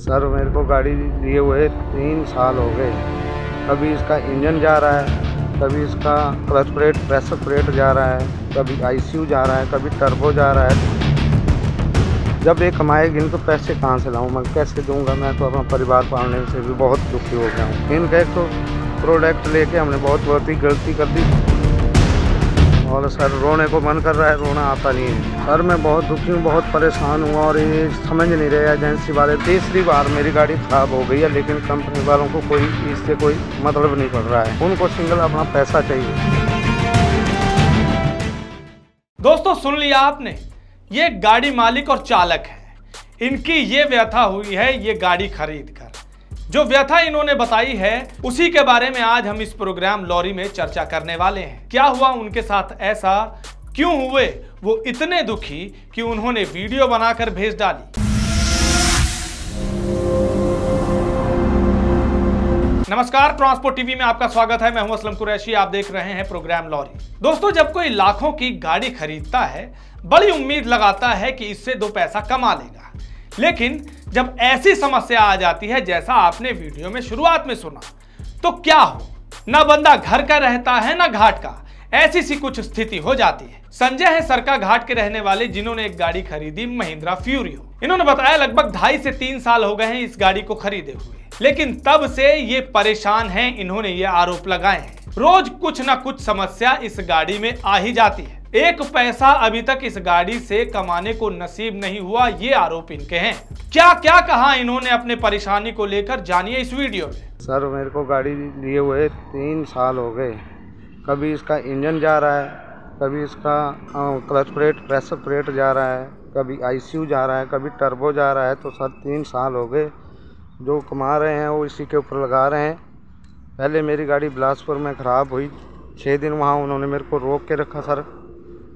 Sir मेरे को गाड़ी लिए हुए 3 साल हो गए। कभी इसका इंजन जा रहा है, कभी इसका क्लच प्लेट प्रेशर प्लेट जा रहा है, कभी आईसीयू जा रहा है, कभी टर्बो जा रहा है। जब ये कमाएगी तो पैसे कहाँ से लाऊं, मैं कैसे दूंगा? मैं तो अपना परिवार पालने से भी बहुत दुखी हो गया हूँ। इनका एक तो प्रोडक्ट लेके हमने बहुत बड़ी गलती कर दी और सर रोने को मन कर रहा है, रोना आता नहीं है। सर मैं बहुत दुखी हूँ, बहुत परेशान हूँ और ये समझ नहीं रहे एजेंसी वाले। तीसरी बार मेरी गाड़ी खराब हो गई है, लेकिन कंपनी वालों को कोई इससे कोई मतलब नहीं पड़ रहा है। उनको सिंगल अपना पैसा चाहिए। दोस्तों सुन लिया आपने, ये गाड़ी मालिक और चालक है। इनकी ये व्यथा हुई है ये गाड़ी खरीद कर। जो व्यथा इन्होंने बताई है उसी के बारे में आज हम इस प्रोग्राम लॉरी में चर्चा करने वाले हैं। क्या हुआ उनके साथ, ऐसा क्यों हुए वो इतने दुखी कि उन्होंने वीडियो बनाकर भेज डाली। नमस्कार, ट्रांसपोर्ट टीवी में आपका स्वागत है। मैं हूं असलम कुरैशी, आप देख रहे हैं प्रोग्राम लॉरी। दोस्तों जब कोई लाखों की गाड़ी खरीदता है, बड़ी उम्मीद लगाता है कि इससे 2 पैसा कमा लेगा, लेकिन जब ऐसी समस्या आ जाती है जैसा आपने वीडियो में शुरुआत में सुना, तो क्या हो, ना बंदा घर का रहता है ना घाट का, ऐसी सी कुछ स्थिति हो जाती है। संजय है सरका घाट के रहने वाले, जिन्होंने एक गाड़ी खरीदी महिंद्रा फ्यूरियो। इन्होंने बताया लगभग 2.5 से 3 साल हो गए हैं इस गाड़ी को खरीदे हुए, लेकिन तब से ये परेशान हैं। इन्होंने ये आरोप लगाए हैं रोज कुछ ना कुछ समस्या इस गाड़ी में आ ही जाती है। 1 पैसा अभी तक इस गाड़ी से कमाने को नसीब नहीं हुआ, ये आरोप इनके हैं। क्या क्या कहा इन्होंने अपने परेशानी को लेकर, जानिए इस वीडियो में। सर मेरे को गाड़ी लिए हुए 3 साल हो गए। कभी इसका इंजन जा रहा है, कभी इसका क्लच प्लेट प्रेशर प्लेट जा रहा है, कभी आईसीयू जा रहा है, कभी टर्बो जा रहा है। तो सर 3 साल हो गए, जो कमा रहे हैं वो इसी के ऊपर लगा रहे हैं। पहले मेरी गाड़ी बिलासपुर में ख़राब हुई, 6 दिन वहाँ उन्होंने मेरे को रोक के रखा। सर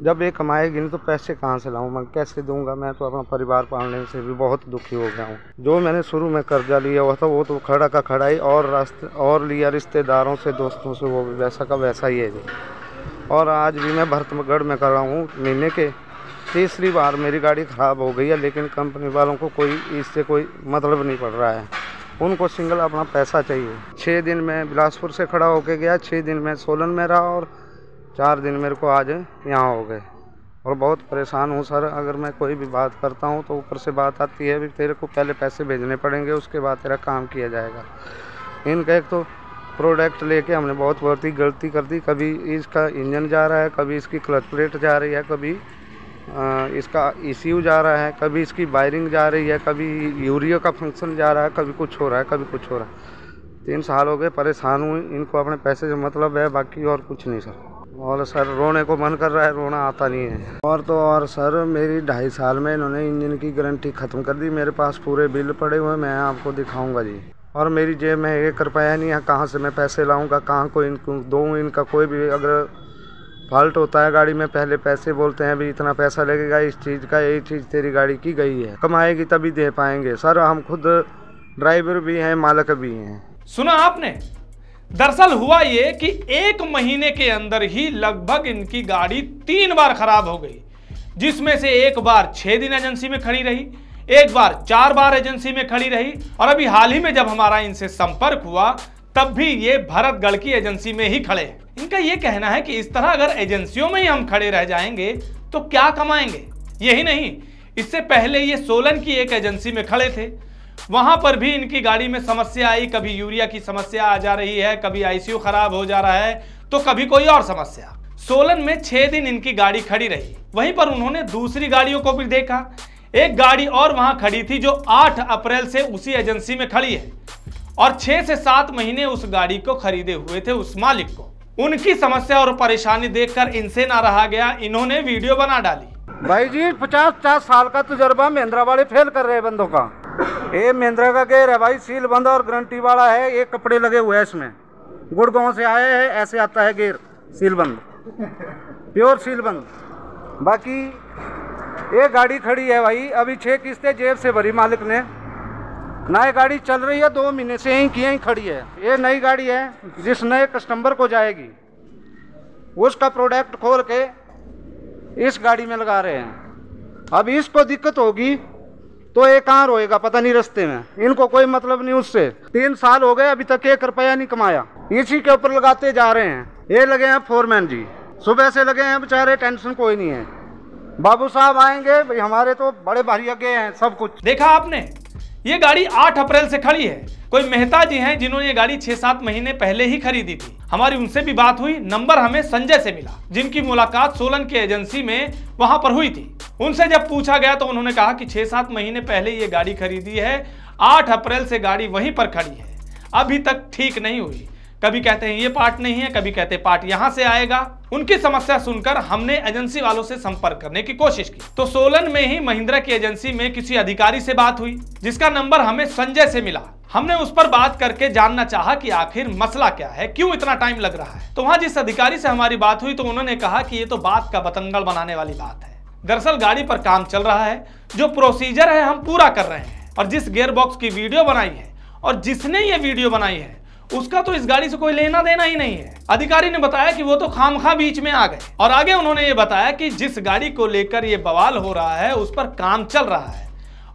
जब ये कमाएगी नहीं तो पैसे कहाँ से लाऊं, मैं कैसे दूंगा? मैं तो अपना परिवार पालने से भी बहुत दुखी हो गया हूँ। जो मैंने शुरू में कर्जा लिया हुआ था वो तो खड़ा का खड़ा ही, और रास्ते और लिया रिश्तेदारों से, दोस्तों से, वो भी वैसा का वैसा ही है जी। और आज भी मैं भरतगढ़ में कर रहा हूँ महीने के। तीसरी बार मेरी गाड़ी ख़राब हो गई है, लेकिन कंपनी वालों को कोई इससे कोई मतलब नहीं पड़ रहा है। उनको सिंगल अपना पैसा चाहिए। 6 दिन में बिलासपुर से खड़ा होके गया, 6 दिन में सोलन में रहा और 4 दिन मेरे को आज यहाँ हो गए और बहुत परेशान हूँ। सर अगर मैं कोई भी बात करता हूँ तो ऊपर से बात आती है भी तेरे को पहले पैसे भेजने पड़ेंगे, उसके बाद तेरा काम किया जाएगा। इनका एक तो प्रोडक्ट लेके हमने बहुत बड़ी गलती कर दी। कभी इसका इंजन जा रहा है, कभी इसकी क्लच प्लेट जा रही है, कभी इसका ईसीयू जा रहा है, कभी इसकी वायरिंग जा रही है, कभी यूरिया का फंक्शन जा रहा है, कभी कुछ हो रहा है, कभी कुछ हो रहा है। 3 साल हो गए, परेशान हूँ। इनको अपने पैसे से मतलब है, बाकी और कुछ नहीं सर। और सर रोने को मन कर रहा है, रोना आता नहीं है। और तो और सर मेरी 2.5 साल में इन्होंने इंजन की गारंटी ख़त्म कर दी। मेरे पास पूरे बिल पड़े हुए, मैं आपको दिखाऊंगा जी। और मेरी जेब में 1 रुपया नहीं है, कहाँ से मैं पैसे लाऊंगा, कहाँ को इनको दूँ? इनका कोई भी अगर फॉल्ट होता है गाड़ी में, पहले पैसे बोलते हैं भी इतना पैसा लगेगा इस चीज़ का, यही चीज़ तेरी गाड़ी की गई है, कमाएगी तभी दे पाएंगे। सर हम खुद ड्राइवर भी हैं, मालिक भी हैं। सुना आपने, दरअसल हुआ ये कि 1 महीने के अंदर ही लगभग इनकी गाड़ी 3 बार खराब हो गई, जिसमें से 1 बार 6 दिन एजेंसी में खड़ी रही, 1 बार 4 बार एजेंसी में खड़ी रही, और अभी हाल ही में जब हमारा इनसे संपर्क हुआ तब भी ये भरतगढ़ की एजेंसी में ही खड़े हैं। इनका ये कहना है कि इस तरह अगर एजेंसियों में ही हम खड़े रह जाएंगे तो क्या कमाएंगे। यही नहीं, इससे पहले ये सोलन की एक एजेंसी में खड़े थे, वहां पर भी इनकी गाड़ी में समस्या आई। कभी यूरिया की समस्या आ जा रही है, कभी आईसीयू खराब हो जा रहा है, तो कभी कोई और समस्या। सोलन में 6 दिन इनकी गाड़ी खड़ी रही। वहीं पर उन्होंने दूसरी गाड़ियों को भी देखा। एक गाड़ी और वहां खड़ी थी जो 8 अप्रैल से उसी एजेंसी में खड़ी है, और 6 से 7 महीने उस गाड़ी को खरीदे हुए थे उस मालिक को। उनकी समस्या और परेशानी देखकर इनसे ना रहा गया, इन्होंने वीडियो बना डाली। भाई जी 50 साल का तजुर्बा महिंद्रा वाले फेल कर रहे हैं बंदों का। ये महिंद्रा का गेयर है भाई, सील बंद और गारंटी वाला है। ये कपड़े लगे हुए हैं इसमें, गुड़गांव से आए हैं, ऐसे आता है गेयर, सील बंद, प्योर सील बंद। बाकी ये गाड़ी खड़ी है भाई, अभी 6 किस्तें जेब से भरी मालिक ने। नई गाड़ी चल रही है, 2 महीने से यहीं खड़ी है। ये नई गाड़ी है, जिस नए कस्टमर को जाएगी उसका प्रोडक्ट खोल के इस गाड़ी में लगा रहे हैं। अब इसको दिक्कत होगी तो ये कहाँ रोएगा, पता नहीं रास्ते में। इनको कोई मतलब नहीं उससे। 3 साल हो गए अभी तक 1 रुपया नहीं कमाया, इसी के ऊपर लगाते जा रहे हैं। ये लगे हैं फोरमैन जी, सुबह से लगे हैं बेचारे, टेंशन कोई नहीं है। बाबू साहब आएंगे भाई, हमारे तो बड़े भारी आगे हैं सब कुछ। देखा आपने, ये गाड़ी 8 अप्रैल से खड़ी है। कोई मेहता जी हैं जिन्होंने ये गाड़ी 6-7 महीने पहले ही खरीदी थी। हमारी उनसे भी बात हुई, नंबर हमें संजय से मिला, जिनकी मुलाकात सोलन की एजेंसी में वहां पर हुई थी। उनसे जब पूछा गया तो उन्होंने कहा कि 6-7 महीने पहले ये गाड़ी खरीदी है, 8 अप्रैल से गाड़ी वहीं पर खड़ी है, अभी तक ठीक नहीं हुई। कभी कहते हैं ये पार्ट नहीं है, कभी कहते पार्ट यहां से आएगा। उनकी समस्या सुनकर हमने एजेंसी वालों से संपर्क करने की कोशिश की तो सोलन में ही महिंद्रा की एजेंसी में किसी अधिकारी से बात हुई, जिसका नंबर हमें संजय से मिला। हमने उस पर बात करके जानना चाहा कि आखिर मसला क्या है, क्यों इतना टाइम लग रहा है। तो वहां जिस अधिकारी से हमारी बात हुई तो उन्होंने कहा कि ये तो बात का बतंगड़ बनाने वाली बात है। दरअसल गाड़ी पर काम चल रहा है, जो प्रोसीजर है हम पूरा कर रहे हैं, और जिस गियर बॉक्स की वीडियो बनाई है और जिसने ये वीडियो बनाई है उसका तो इस गाड़ी से कोई लेना देना ही नहीं है। अधिकारी ने बताया कि वो तो खामखा बीच में आ गए, और आगे उन्होंने ये बताया कि जिस गाड़ी को लेकर ये बवाल हो रहा है उस पर काम चल रहा है,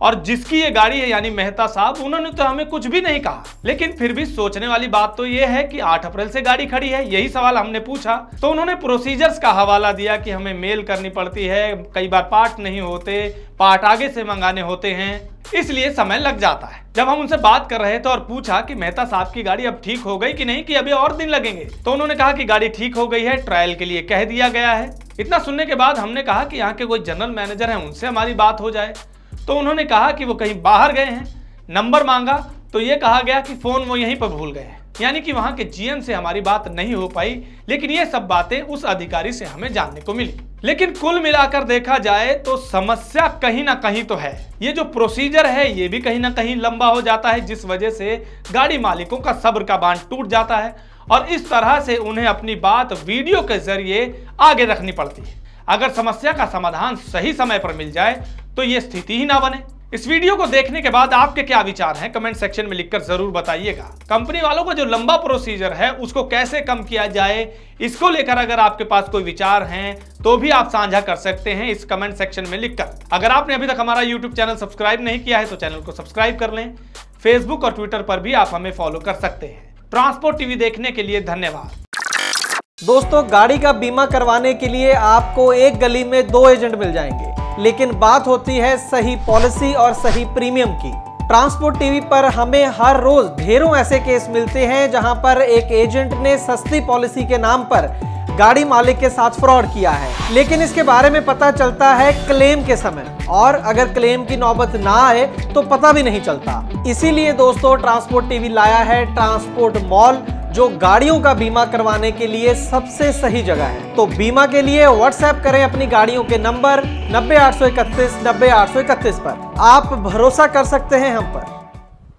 और जिसकी ये गाड़ी है यानी मेहता साहब, उन्होंने तो हमें कुछ भी नहीं कहा। लेकिन फिर भी सोचने वाली बात तो ये है कि 8 अप्रैल से गाड़ी खड़ी है, यही सवाल हमने पूछा तो उन्होंने प्रोसीजर्स का हवाला दिया कि हमें मेल करनी पड़ती है, कई बार पार्ट नहीं होते, पार्ट आगे से मंगाने होते हैं, इसलिए समय लग जाता है। जब हम उनसे बात कर रहे थे और पूछा कि मेहता साहब की गाड़ी अब ठीक हो गई कि नहीं, कि अभी और दिन लगेंगे, तो उन्होंने कहा कि गाड़ी ठीक हो गई है, ट्रायल के लिए कह दिया गया है। इतना सुनने के बाद हमने कहा कि यहाँ के कोई जनरल मैनेजर हैं, उनसे हमारी बात हो जाए। तो उन्होंने कहा कि वो कहीं बाहर गए हैं। नंबर मांगा तो ये कहा गया कि फोन वो यहीं पर भूल गए हैं, यानी कि वहां के जीएम से हमारी बात नहीं हो पाई। लेकिन ये सब बातें उस अधिकारी से हमें जानने को मिली। लेकिन कुल मिलाकर देखा जाए तो समस्या कहीं ना कहीं तो है। ये जो प्रोसीजर है ये भी कहीं ना कहीं लंबा हो जाता है, जिस वजह से गाड़ी मालिकों का सब्र का बांध टूट जाता है और इस तरह से उन्हें अपनी बात वीडियो के जरिए आगे रखनी पड़ती है। अगर समस्या का समाधान सही समय पर मिल जाए तो ये स्थिति ही ना बने। इस वीडियो को देखने के बाद आपके क्या विचार हैं, कमेंट सेक्शन में लिखकर जरूर बताइएगा। कंपनी वालों का जो लंबा प्रोसीजर है उसको कैसे कम किया जाए, इसको लेकर अगर आपके पास कोई विचार हैं तो भी आप साझा कर सकते हैं इस कमेंट सेक्शन में लिखकर। अगर आपने अभी तक हमारा यूट्यूब चैनल सब्सक्राइब नहीं किया है तो चैनल को सब्सक्राइब कर लें। फेसबुक और ट्विटर पर भी आप हमें फॉलो कर सकते हैं। ट्रांसपोर्ट टीवी देखने के लिए धन्यवाद। दोस्तों, गाड़ी का बीमा करवाने के लिए आपको एक गली में 2 एजेंट मिल जाएंगे, लेकिन बात होती है सही पॉलिसी और सही प्रीमियम की। ट्रांसपोर्ट टीवी पर हमें हर रोज ढेरों ऐसे केस मिलते हैं जहां पर एक एजेंट ने सस्ती पॉलिसी के नाम पर गाड़ी मालिक के साथ फ्रॉड किया है, लेकिन इसके बारे में पता चलता है क्लेम के समय, और अगर क्लेम की नौबत ना आए तो पता भी नहीं चलता। इसीलिए दोस्तों, ट्रांसपोर्ट टीवी लाया है ट्रांसपोर्ट मॉल, जो गाड़ियों का बीमा करवाने के लिए सबसे सही जगह है। तो बीमा के लिए व्हाट्सएप करें अपनी गाड़ियों के नंबर 90 831 90 831 पर। आप भरोसा कर सकते हैं हम पर।